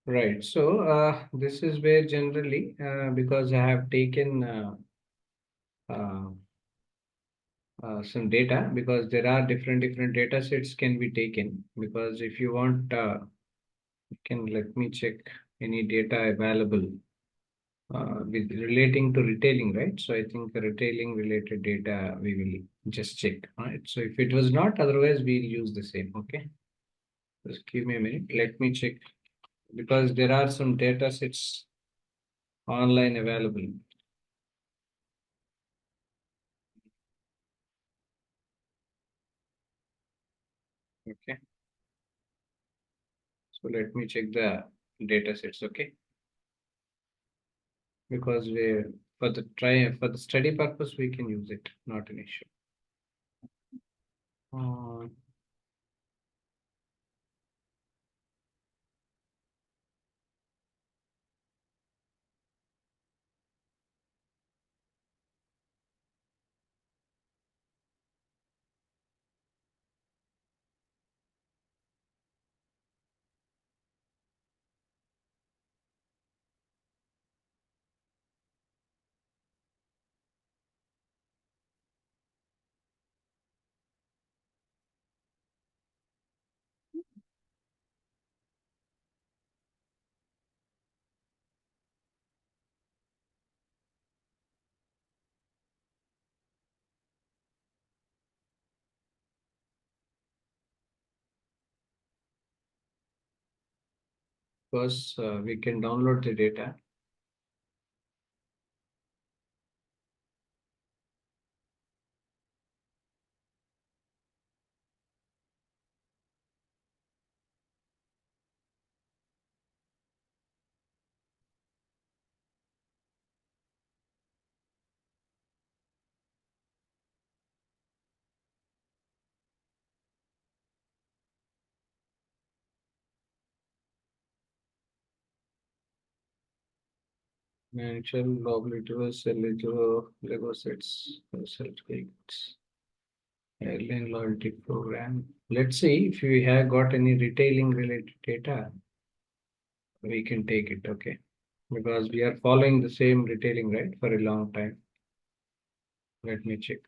Right. So this is where generally, because I have taken uh, some data, because there are different data sets can be taken. Because if you want, you can let me check any data available with relating to retailing, right? So I think the retailing related data we will just check, right? So if it was not, otherwise we'll use the same. Okay. Just give me a minute. Let me check because there are some data sets online available. Okay. So let me check the data sets. Okay. Because we for the study purpose we can use it, not an issue. Uh, First, we can download the data. Financial obligators, Lego sets, certificates, airline loyalty program. Let's see if we have got any retailing related data, we can take it. Okay. Because we are following the same retailing, right, for a long time. Let me check.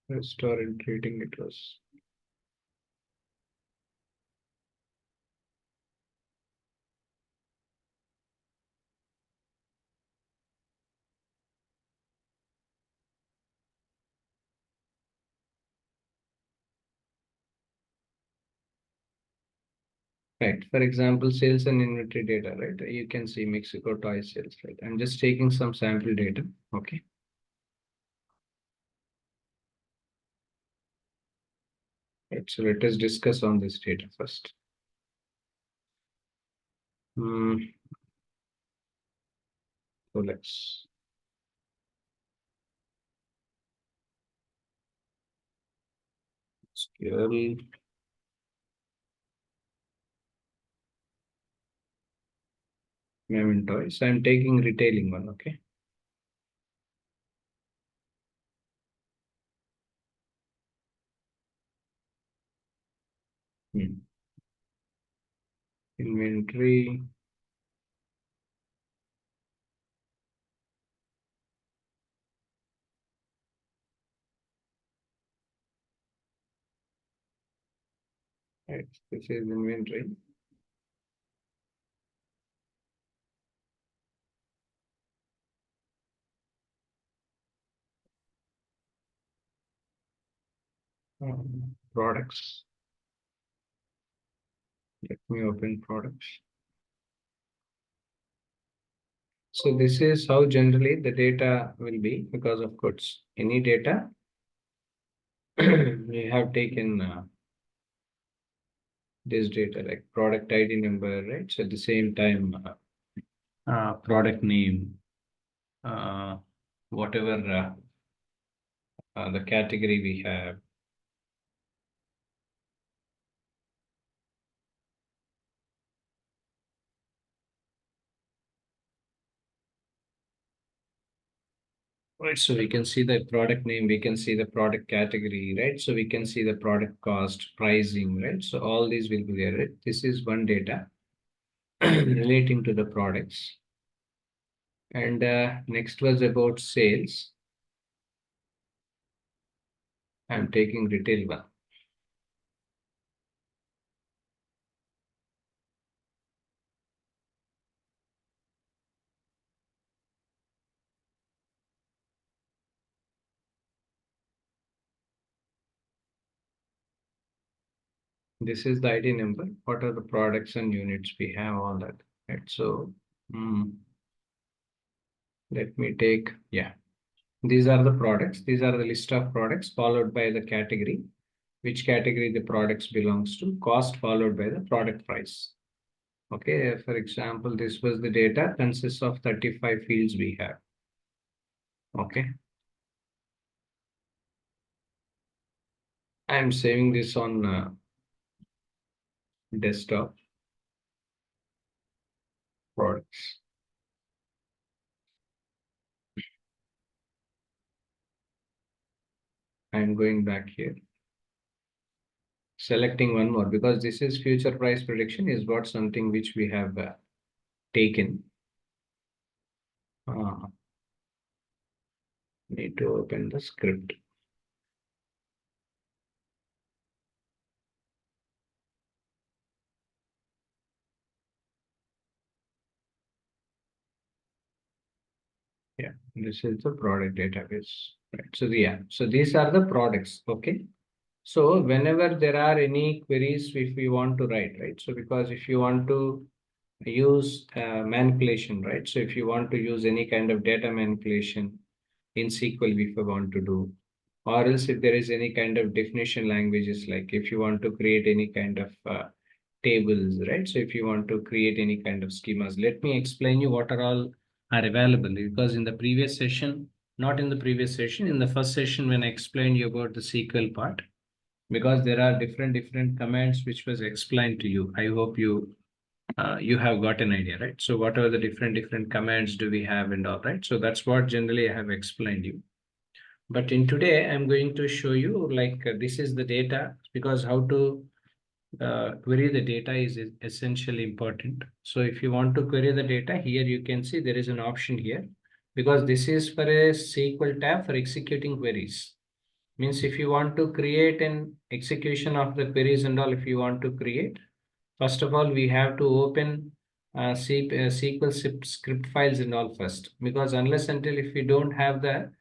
Restaurant rating it was. Right. For example, sales and inventory data, right? You can see Mexico toy sales, right? I'm just taking some sample data. Okay. Right. So let us discuss on this data first. Hmm. So let's scale toys. I'm taking retailing one. Okay. Hmm. Inventory. Right. This is inventory. Products. Let me open products. So this is how generally the data will be, because of course, any data we have taken this data like product ID number, right? So at the same time, product name, uh, whatever the category we have. Right, so we can see the product name, we can see the product category, right? So we can see the product cost, pricing, right? So all these will be there, right? This is one data relating to the products. And next was about sales. I'm taking retail one. This is the ID number. What are the products and units we have, all that, right? So let me take, yeah, these are the products. These are the list of products followed by the category, which category the products belongs to, cost followed by the product price. Okay, for example, this was the data consists of 35 fields we have. Okay, I'm saving this on desktop products. I'm going back here, selecting one more because this is future price prediction is what something which we have taken. Need to open the script. Yeah, this is the product database. Right. So yeah, so these are the products. Okay. So whenever there are any queries, if we want to write, right? So because if you want to use manipulation, right? So if you want to use any kind of data manipulation in SQL, if you want to do, or else if there is any kind of definition languages, like if you want to create any kind of tables, right? So if you want to create any kind of schemas, let me explain you what are all are available, because in the previous session, not in the previous session, in the first session when I explained you about the SQL part, because there are different commands which was explained to you. I hope you have got an idea, right? So what are the different commands do we have and all, right? So that's what generally I have explained you. But in today, I'm going to show you like this is the data, because how to query the data is essentially important. So if you want to query the data, here you can see there is an option here, because this is for a SQL tab for executing queries. Means if you want to create an execution of the queries and all, if you want to create, first of all, we have to open SQL script files and all first, because unless until if we don't have the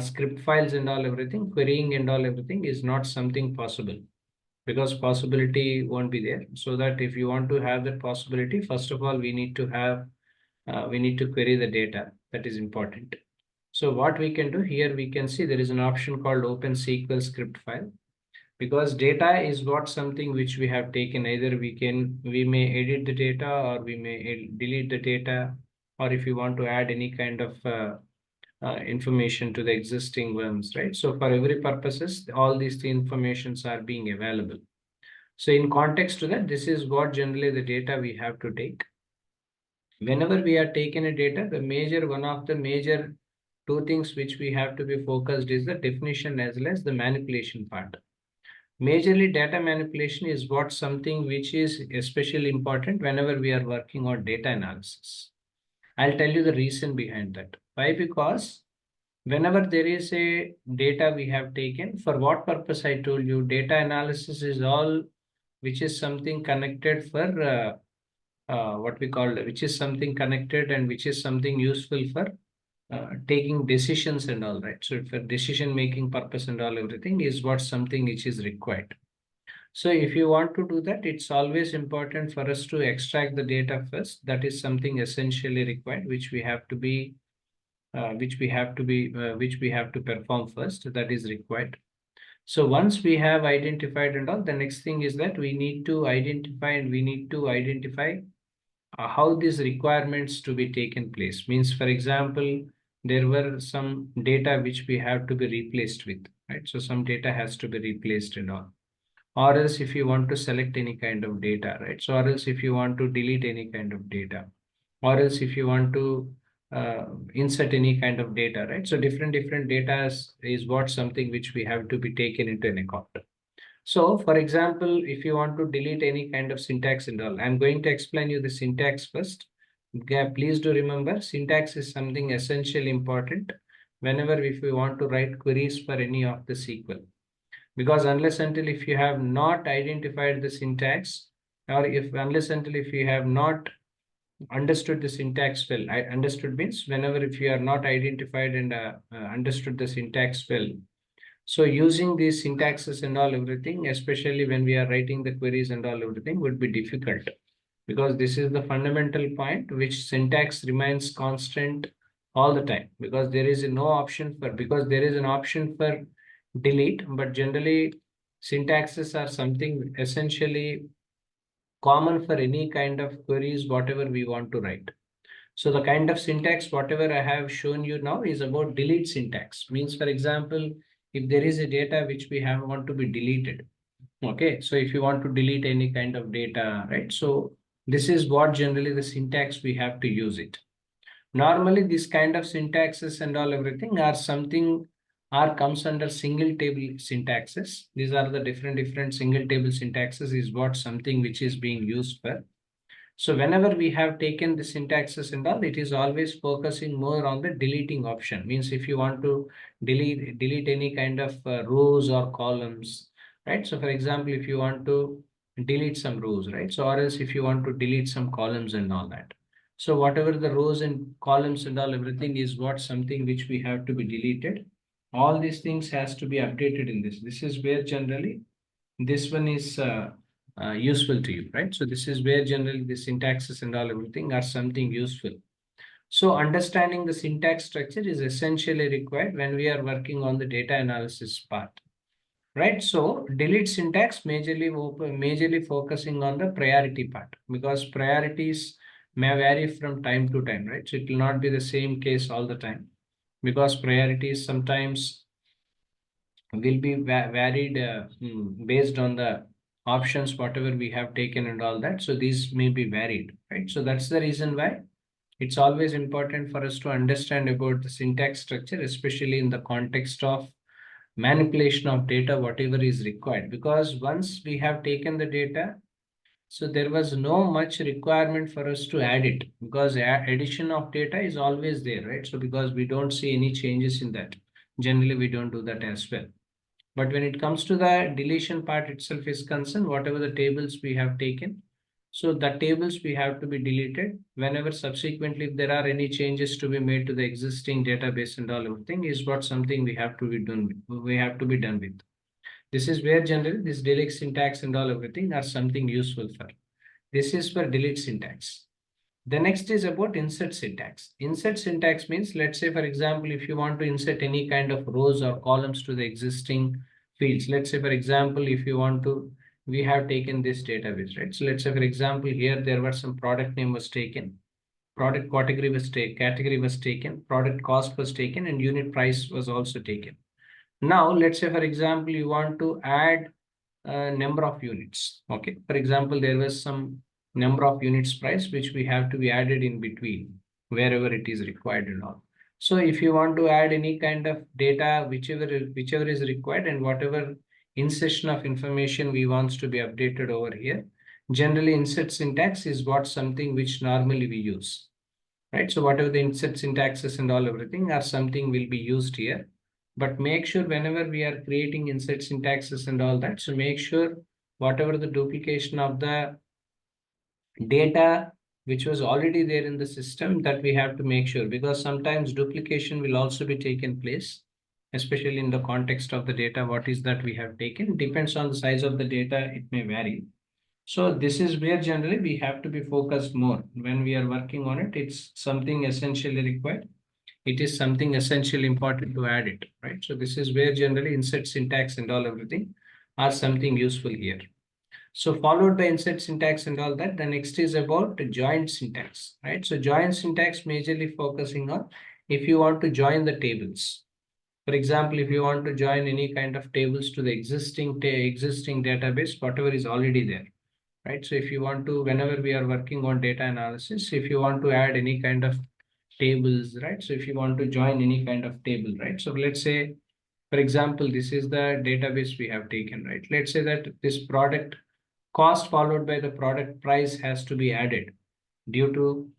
script files and all everything, querying and all everything is not something possible, because possibility won't be there. So that if you want to have that possibility, first of all, we need to have, we need to query the data. That is important. So what we can do here, we can see there is an option called Open SQL script file, because data is what something which we have taken. Either we may edit the data, or we may delete the data, or if you want to add any kind of information to the existing ones, right? So for every purposes, all these informations are being available. So in context to that, this is what generally the data we have to take. Whenever we are taking a data, one of the major two things which we have to be focused is the definition as well as the manipulation part. Majorly data manipulation is what something which is especially important whenever we are working on data analysis. I'll tell you the reason behind that. Why? Because whenever there is a data we have taken, for what purpose I told you, data analysis is all which is something connected for what we call, which is something connected and which is something useful for taking decisions and all, right? So for decision making purpose and all everything is what something which is required. So if you want to do that, it's always important for us to extract the data first. That is something essentially required, which we have to be, which we have to be, which we have to perform first. That is required. So once we have identified and all, the next thing is that we need to identify how these requirements to be taken place. Means, for example, there were some data which we have to be replaced with, right? So some data has to be replaced and all. Or else if you want to select any kind of data, right? So or else if you want to delete any kind of data, or else if you want to insert any kind of data, right? So different data is what something which we have to be taken into an account. So for example, if you want to delete any kind of syntax and all, I'm going to explain you the syntax first. Yeah, please do remember, syntax is something essentially important whenever if we want to write queries for any of the SQL. Because unless until if you have not identified the syntax, or if unless until if you have not understood the syntax well, I understood means whenever if you are not identified and understood the syntax well, so using these syntaxes and all everything, especially when we are writing the queries and all everything, would be difficult, because this is the fundamental point which syntax remains constant all the time, because there is no option for, because there is an option for delete, but generally syntaxes are something essentially common for any kind of queries whatever we want to write. So the kind of syntax whatever I have shown you now is about delete syntax. Means, for example, if there is a data which we have want to be deleted, okay, so if you want to delete any kind of data, right, so this is what generally the syntax we have to use it. Normally this kind of syntaxes and all everything are something are comes under single table syntaxes. These are the different single table syntaxes is what something which is being used for. So whenever we have taken the syntaxes and all, it is always focusing more on the deleting option. Means if you want to delete any kind of rows or columns, right? So for example, if you want to delete some rows, right? So or else if you want to delete some columns and all that. So whatever the rows and columns and all everything is what something which we have to be deleted. All these things has to be updated in this. This is where generally this one is useful to you, right? So this is where generally the syntaxes and all everything are something useful. So understanding the syntax structure is essentially required when we are working on the data analysis part, right? So delete syntax majorly focusing on the priority part, because priorities may vary from time to time, right? So it will not be the same case all the time, because priorities sometimes will be varied based on the options whatever we have taken and all that. So these may be varied, right? So that's the reason why it's always important for us to understand about the syntax structure, especially in the context of manipulation of data whatever is required. Because once we have taken the data, so there was no much requirement for us to add it, because addition of data is always there, right? So because we don't see any changes in that, generally we don't do that as well. But when it comes to the deletion part itself is concerned, whatever the tables we have taken, so the tables we have to be deleted whenever subsequently if there are any changes to be made to the existing database and all everything is what something we have to be done with, we have to be done with. This is where generally this delete syntax and all everything are something useful for. This is for delete syntax. The next is about insert syntax. Insert syntax means, let's say, for example, if you want to insert any kind of rows or columns to the existing fields. Let's say, for example, if you want to, we have taken this database, right? So let's say, for example, here there was some product name was taken, product category was taken, product cost was taken, and unit price was also taken. Now, let's say, for example, you want to add a number of units. Okay. For example, there was some number of units price which we have to be added in between wherever it is required and all. So if you want to add any kind of data, whichever is required and whatever insertion of information we wants to be updated over here, generally insert syntax is what something which normally we use, right? So whatever the insert syntaxes and all everything are something will be used here. But make sure whenever we are creating insert syntaxes and all that, so make sure whatever the duplication of the data which was already there in the system, that we have to make sure, because sometimes duplication will also be taken place. especially in the context of the data, what is that we have taken. Depends on the size of the data, it may vary. So this is where generally we have to be focused more when we are working on it. It's something essentially required. It is something essentially important to add it, right? So this is where generally insert syntax and all everything are something useful here. So followed by insert syntax and all that, the next is about joint syntax, right? So joint syntax majorly focusing on if you want to join the tables. For example, if you want to join any kind of tables to the existing database, whatever is already there, right? So if you want to, whenever we are working on data analysis, if you want to add any kind of tables, right? So if you want to join any kind of table, right? So let's say, for example, this is the database we have taken, right? Let's say that this product cost followed by the product price has to be added due to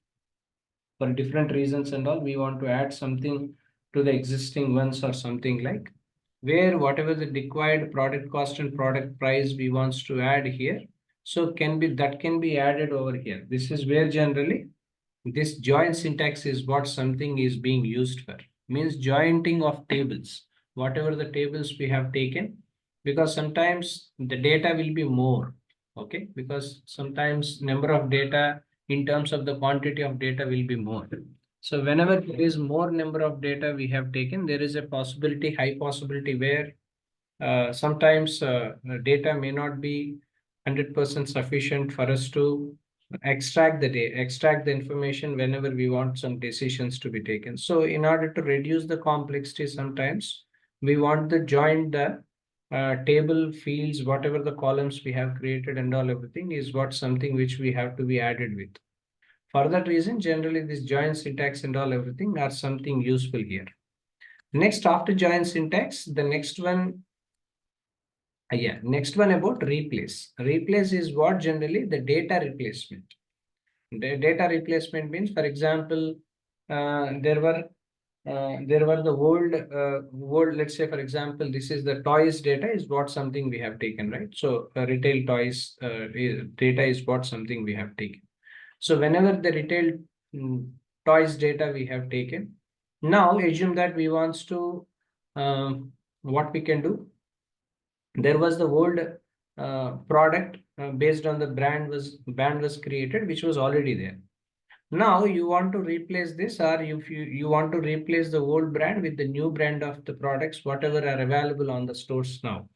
for different reasons and all. We want to add something to the existing ones or something like where whatever the required product cost and product price we wants to add here. So can be added over here. This is where generally this join syntax is what something is being used for. Means jointing of tables, whatever the tables we have taken, because sometimes the data will be more. Okay, because sometimes number of data in terms of the quantity of data will be more. So whenever there is more number of data we have taken, there is a possibility, high possibility where sometimes data may not be 100% sufficient for us to extract the information whenever we want some decisions to be taken. So in order to reduce the complexity, sometimes we want to join the table fields, whatever the columns we have created and all everything is what something which we have to be added with. For that reason, generally this join syntax and all everything are something useful here. Next, after join syntax, the next one next one about replace. Replace is what generally the data replacement. The data replacement means, for example, there were the old, let's say, for example, this is the toys data is what something we have taken, right? So retail toys data is what something we have taken. So whenever the retail toys data we have taken, now assume that we wants to, what we can do, there was the old product based on the brand was created, which was already there. Now you want to replace this, or if you want to replace the old brand with the new brand of the products, whatever are available on the stores now.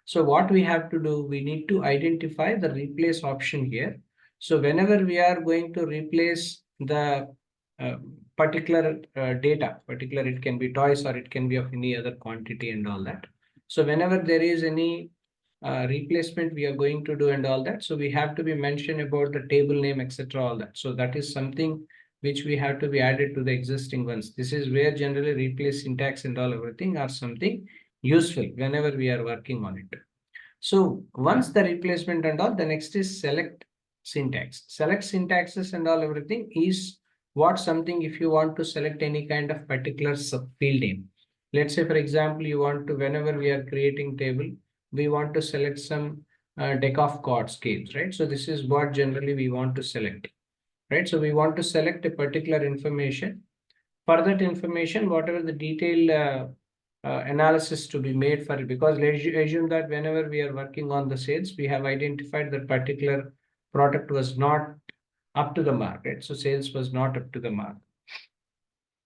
So what we have to do, we need to identify the replace option here. So whenever we are going to replace the uh, particular particular, it can be toys or it can be of any other quantity and all that. So whenever there is any replacement we are going to do and all that, so we have to be mentioned about the table name, etc. all that. So that is something which we have to be added to the existing ones. This is where generally replace syntax and all everything are something useful whenever we are working on it. So once the replacement and all, the next is select syntax. Select syntaxes and all everything is what something if you want to select any kind of particular field name. Let's say, for example, you want to, whenever we are creating table, we want to select some deck of cards games, right? So this is what generally we want to select, right? So we want to select a particular information. For that information, whatever the detailed analysis to be made for it, because let's assume that whenever we are working on the sales, we have identified that particular product was not up to the mark, right? So sales was not up to the mark.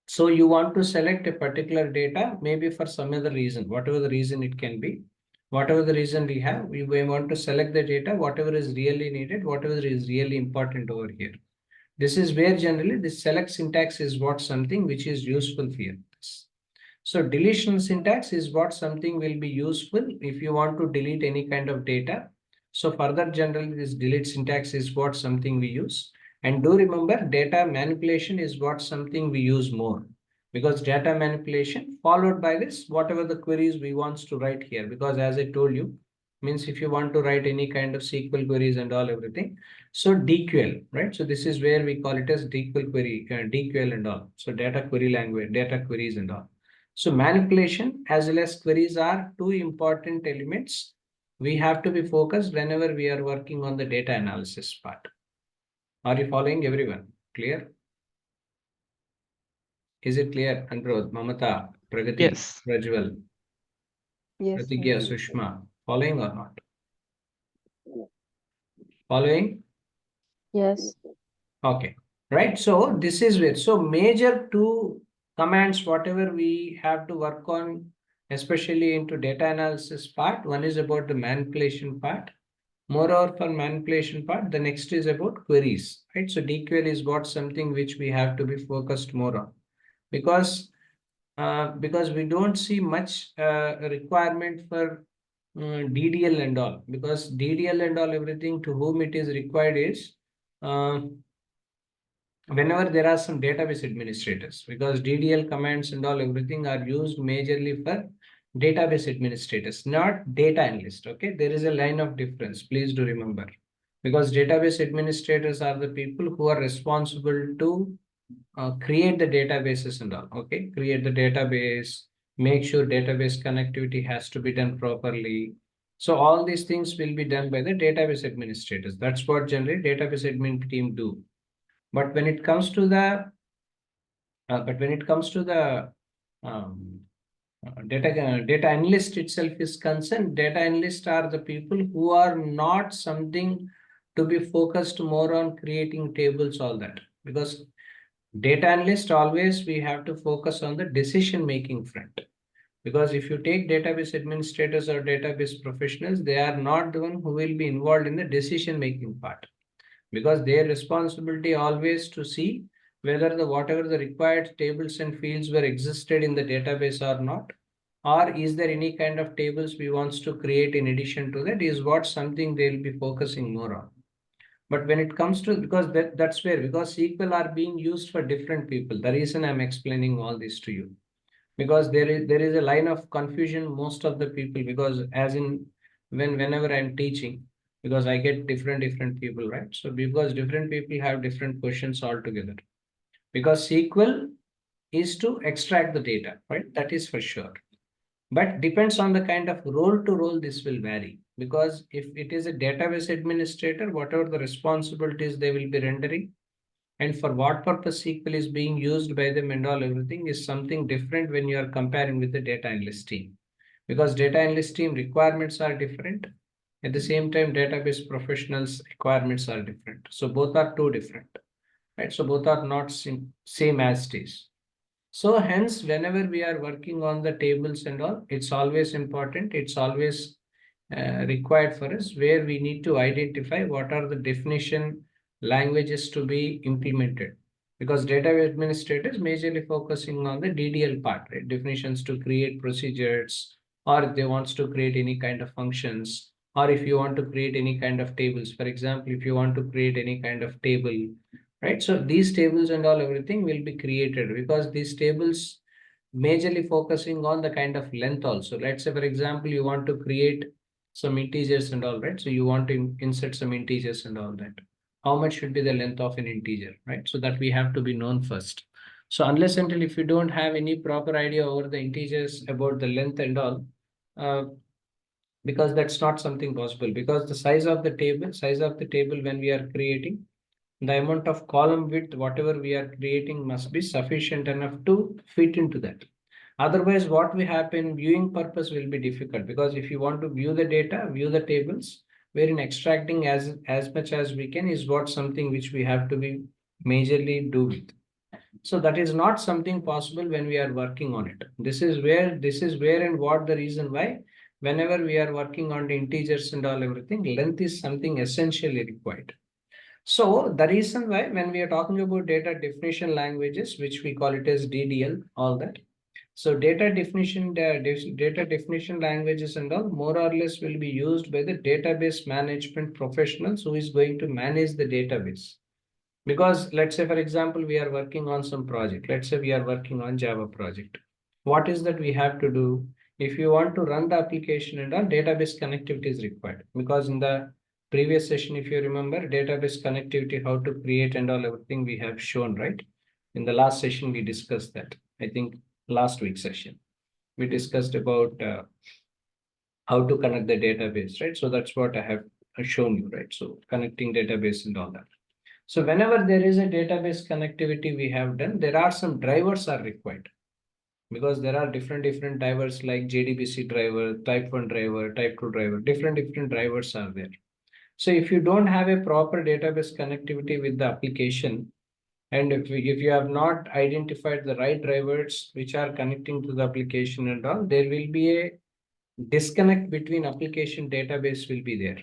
So you want to select a particular data, maybe for some other reason, whatever the reason it can be, whatever the reason we have, we want to select the data, whatever is really needed, whatever is really important over here. This is where generally the select syntax is what something which is useful here. So deletion syntax is what something will be useful if you want to delete any kind of data. So further generally this delete syntax is what something we use. And do remember data manipulation is what something we use more, because data manipulation followed by this whatever the queries we wants to write here, because as I told you, means if you want to write any kind of SQL queries and all everything, so DQL, right? So this is where we call it as DQL query, DQL and all. So data query language, data queries and all. So manipulation as well as queries are two important elements we have to be focused whenever we are working on the data analysis part. Are you following everyone? Clear? Is it clear, Androd, Mamata? Pragati, Yes. Rajwal, Yes, sir. Pratigya, Sushma. Following or not? Following? Yes. Okay, right. So this is where, so major two commands, whatever we have to work on, especially into data analysis part. One is about the manipulation part. Moreover, for manipulation part, the next is about queries, right? So DQL is what something which we have to be focused more on, because we don't see much requirement for DDL and all, because DDL and all, everything to whom it is required is uh, whenever there are some database administrators, because DDL commands and all, everything are used majorly for database administrators, not data analyst. Okay, there is a line of difference, please do remember, because database administrators are the people who are responsible to create the databases and all. Okay, create the database, make sure database connectivity has to be done properly. So all these things will be done by the database administrators. That's what generally database admin team do. But when it comes to the um, data analyst itself is concerned, data analysts are the people who are not something to be focused more on creating tables, all that, because data analyst always we have to focus on the decision making front. Because if you take database administrators or database professionals, they are not the one who will be involved in the decision making part, because their responsibility always to see whether the whatever the required tables and fields were existed in the database or not, or is there any kind of tables we wants to create in addition to that, is what something they'll be focusing more on. But when it comes to, because that's where, because SQL are being used for different people, the reason I'm explaining all this to you, because there is a line of confusion most of the people, because as in whenever I'm teaching, because I get different people, right? So because different people have different questions altogether, because SQL is to extract the data, right? That is for sure. But depends on the kind of role to role, this will vary, because if it is a database administrator, whatever the responsibilities they will be rendering, and for what purpose SQL is being used by them and all, everything is something different when you are comparing with the data analyst team, because data analyst team requirements are different. At the same time, database professionals requirements are different. So both are two different, right? So both are not same as it is. So hence, whenever we are working on the tables and all, it's always important. It's always required for us, where we need to identify what are the definition languages to be implemented, because data administrators majorly focusing on the DDL part, right? Definitions to create procedures, or if they wants to create any kind of functions, or if you want to create any kind of tables. For example, if you want to create any kind of table, right? So these tables and all, everything will be created, because these tables majorly focusing on the kind of length also. Let's say, for example, you want to create some integers and all, right? So you want to insert some integers and all that. How much should be the length of an integer, right? So that we have to be known first. So unless until if you don't have any proper idea over the integers about the length and all, uh, because that's not something possible, because the size of the table when we are creating, the amount of column width, whatever we are creating, must be sufficient enough to fit into that. Otherwise, what will happen, viewing purpose will be difficult, because if you want to view the data, view the tables, wherein extracting as much as we can is what something which we have to be majorly do with. So that is not something possible when we are working on it. This is where and what the reason why whenever we are working on the integers and all, everything, length is something essentially required. So the reason why when we are talking about data definition languages, which we call it as DDL, all that. So data definition languages and all more or less will be used by the database management professionals who is going to manage the database. Because let's say, for example, we are working on some project. Let's say we are working on Java project. What is that we have to do? If you want to run the application and all, database connectivity is required. Because in the previous session, if you remember, database connectivity, how to create and all, everything we have shown, right? In the last session, we discussed that. I think last week's session, we discussed about how to connect the database, right? So that's what I have shown you, right? So connecting database and all that. So whenever there is a database connectivity we have done, there are some drivers are required. because there are different drivers like JDBC driver, type 1 driver, type 2 driver, different drivers are there. So if you don't have a proper database connectivity with the application, and if you have not identified the right drivers which are connecting to the application and all, there will be a disconnect between application database will be there.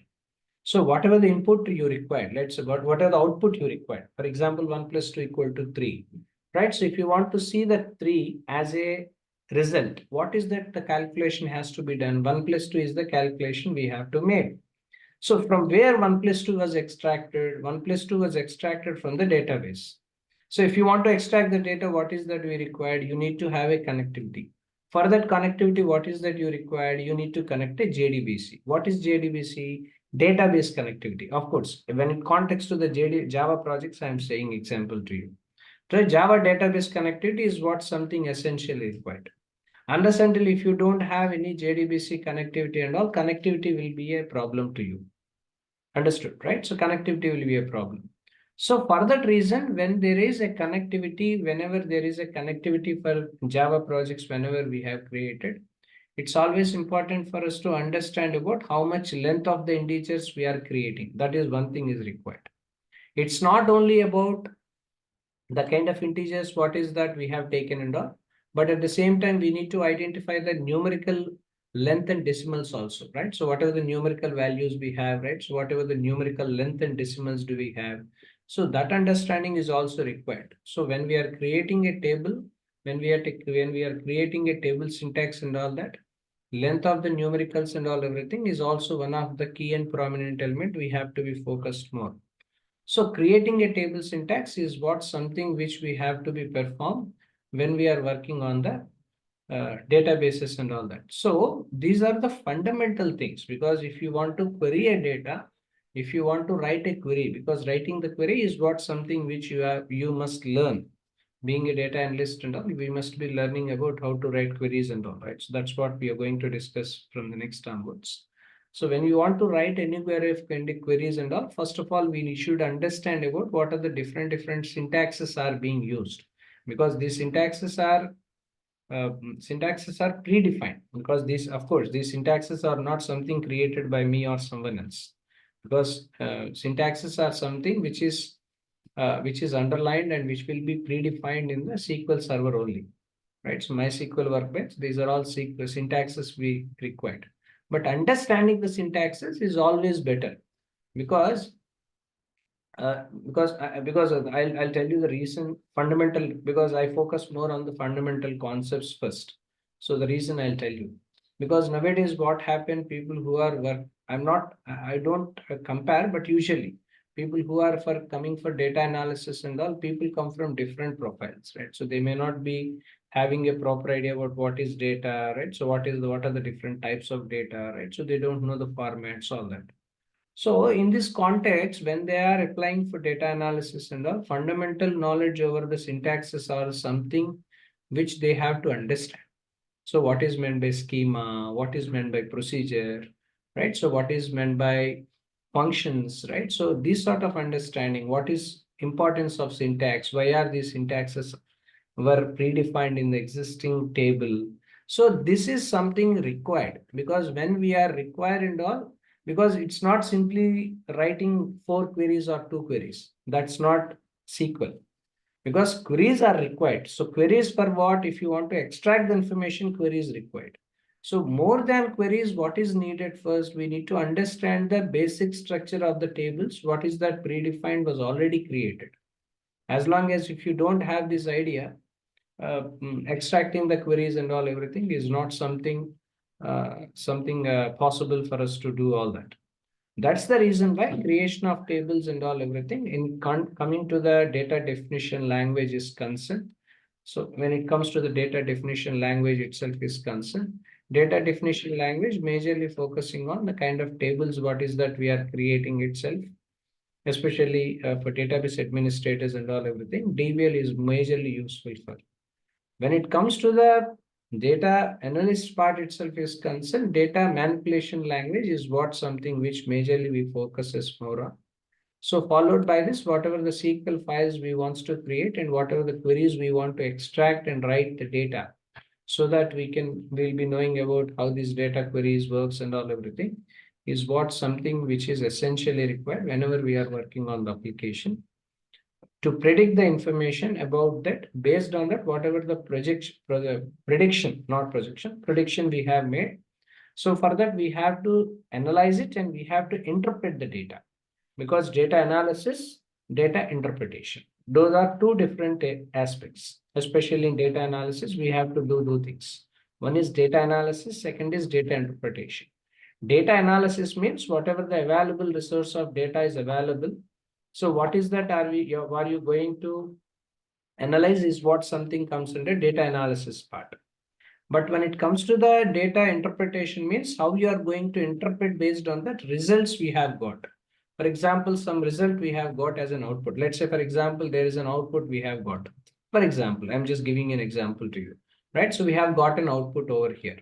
So whatever the input you require, let's say whatever the output you require, for example, 1 plus 2 equal to 3, right? So if you want to see that 3 as a result, what is that the calculation has to be done? 1 plus 2 is the calculation we have to make. So from where 1 plus 2 was extracted, 1 plus 2 was extracted from the database. So if you want to extract the data, what is that we required? You need to have a connectivity. For that connectivity, what is that you required? You need to connect a JDBC. What is JDBC? Database connectivity. Of course, when it context to the Java projects, I am saying example to you. So Java database connectivity is what something essentially required. Unless until if you don't have any JDBC connectivity and all, connectivity will be a problem to you. Understood, right? So connectivity will be a problem. So for that reason, when there is a connectivity, whenever there is a connectivity for Java projects, whenever we have created, it's always important for us to understand about how much length of the integers we are creating. That is one thing is required. It's not only about the kind of integers, what is that we have taken and all, but at the same time, we need to identify the numerical length and decimals also, right? So whatever the numerical values we have, right? So whatever the numerical length and decimals do we have, so that understanding is also required. So when we are creating a table, when we are creating a table syntax and all that, length of the numericals and all everything is also one of the key and prominent element we have to be focused more. So creating a table syntax is what something which we have to be performed when we are working on the databases and all that. So these are the fundamental things, because if you want to query a data, if you want to write a query, because writing the query is what something which you must learn. Being a data analyst and all, we must be learning about how to write queries and all, right? So that's what we are going to discuss from the next onwards. So when you want to write any kind of queries and all, first of all, we should understand about what are the different syntaxes are being used, because these syntaxes are predefined, because these, of course, these syntaxes are not something created by me or someone else, because syntaxes are something which is underlined and which will be predefined in the SQL Server only, right? So MySQL Workbench, these are all syntaxes we required. But understanding the syntaxes is always better, because I'll tell you the reason, fundamental, because I focus more on the fundamental concepts first. So the reason I'll tell you, because nowadays what happened, people who are I don't compare, but usually people who are coming for data analysis and all, people come from different profiles, right? So they may not be having a proper idea about what is data, right? So what are the different types of data, right? So they don't know the formats, all that. So in this context, when they are applying for data analysis and all, fundamental knowledge over the syntaxes are something which they have to understand. So what is meant by schema, what is meant by procedure, right? So what is meant by functions, right? So this sort of understanding, what is importance of syntax, why are these syntaxes were predefined in the existing table. So this is something required, because when we are required and all, because it's not simply writing 4 queries or 2 queries. That's not SQL, because queries are required. So queries for what? If you want to extract the information, queries required. So more than queries, what is needed first? We need to understand the basic structure of the tables. What is that predefined was already created. As long as if you don't have this idea, extracting the queries and all everything is not something possible for us to do all that. That's the reason why creation of tables and all everything in coming to the data definition language is concerned. So when it comes to the data definition language itself is concerned, data definition language majorly focusing on the kind of tables, what is that we are creating itself, especially for database administrators and all everything. DBL is majorly useful for. When it comes to the data analyst part itself is concerned, data manipulation language is what something which majorly we focuses more on. So followed by this, whatever the SQL files we wants to create and whatever the queries we want to extract and write the data. so that we'll be knowing about how these data queries works and all everything, is what something which is essentially required whenever we are working on the application, to predict the information about that. Based on that, whatever the prediction we have made. So for that, we have to analyze it and we have to interpret the data, because data analysis, data interpretation, those are two different aspects. Especially in data analysis, we have to do things. One is data analysis, second is data interpretation. Data analysis means whatever the available resource of data is available. So what is that are you going to analyze is what something comes under data analysis part. But when it comes to the data interpretation means how you are going to interpret based on the results we have got. For example, some result we have got as an output. Let's say, for example, there is an output we have got. For example, I'm just giving an example to you, right? So we have got an output over here,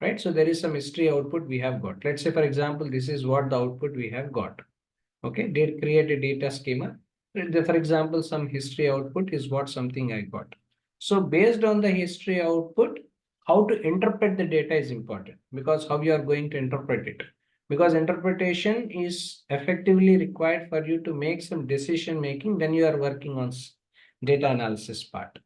right? So there is some history output we have got. Let's say, for example, this is what the output we have got. Okay, did create a data schema. For example, some history output is what something I got. So based on the history output, how to interpret the data is important, because how you are going to interpret it. Because interpretation is effectively required for you to make some decision making when you are working on data analysis part.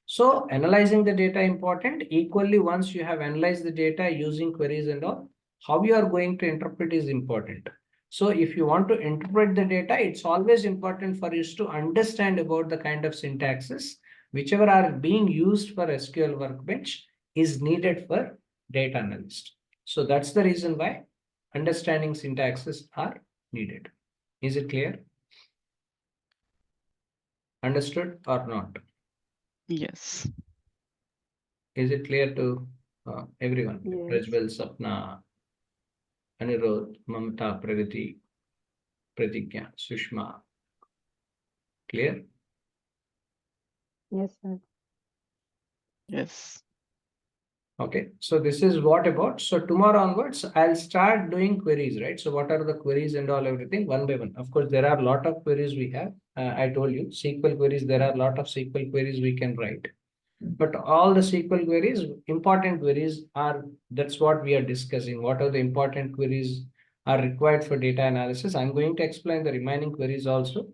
So analyzing the data important. Equally, once you have analyzed the data using queries and all, how you are going to interpret is important. So if you want to interpret the data, it's always important for you to understand about the kind of syntaxes whichever are being used for SQL Workbench is needed for data analyst. So that's the reason why understanding syntaxes are needed. Is it clear? Understood or not? Yes. Is it clear to everyone? Yes. Prajwal, Sapna, Anirudh, Mamta, Pragati, Pratigya, Sushma. Clear? Yes, sir. Yes. Okay, so this is what about. So tomorrow onwards, I'll start doing queries, right? So what are the queries and all everything one by one? Of course, there are a lot of queries we have. I told you SQL queries, there are a lot of SQL queries we can write. But all the SQL queries, important queries are, that's what we are discussing. What are the important queries are required for data analysis? I'm going to explain the remaining queries also.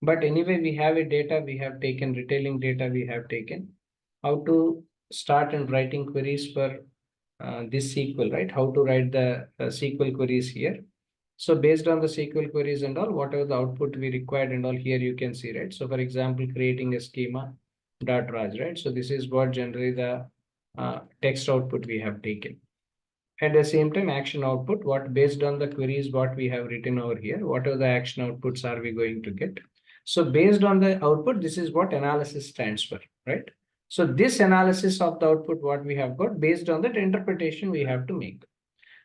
But anyway, we have a data we have taken, retailing data we have taken. How to start and writing queries for this SQL, right? How to write the SQL queries here. So based on the SQL queries and all, whatever the output we required and all, here you can see, right? So for example, creating a schema dot Raj, right? So this is what generally the text output we have taken. At the same time, action output, what based on the queries, what we have written over here, what are the action outputs are we going to get? So based on the output, this is what analysis stands for, right? So this analysis of the output, what we have got, based on that interpretation we have to make.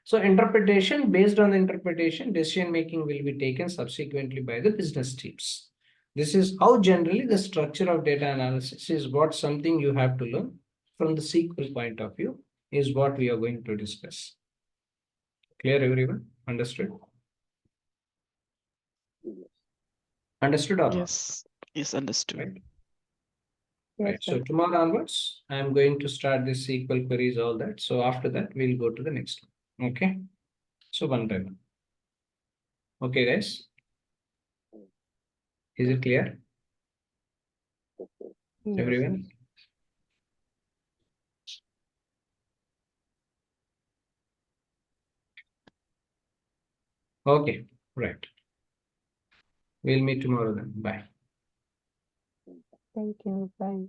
So interpretation, based on the interpretation, decision making will be taken subsequently by the business teams. This is how generally the structure of data analysis is, what something you have to learn from the SQL point of view is what we are going to discuss. Clear everyone? Understood? Understood or not? Yes. Yes, understood. Right? Yes, Right. So sir. tomorrow onwards, I am going to start this SQL queries, all that. So after that, we'll go to the next one. Okay. So one by one. Okay, guys. Is it clear? Yes, Everyone? Okay, right. We'll meet tomorrow then. Bye. Thank you. Bye.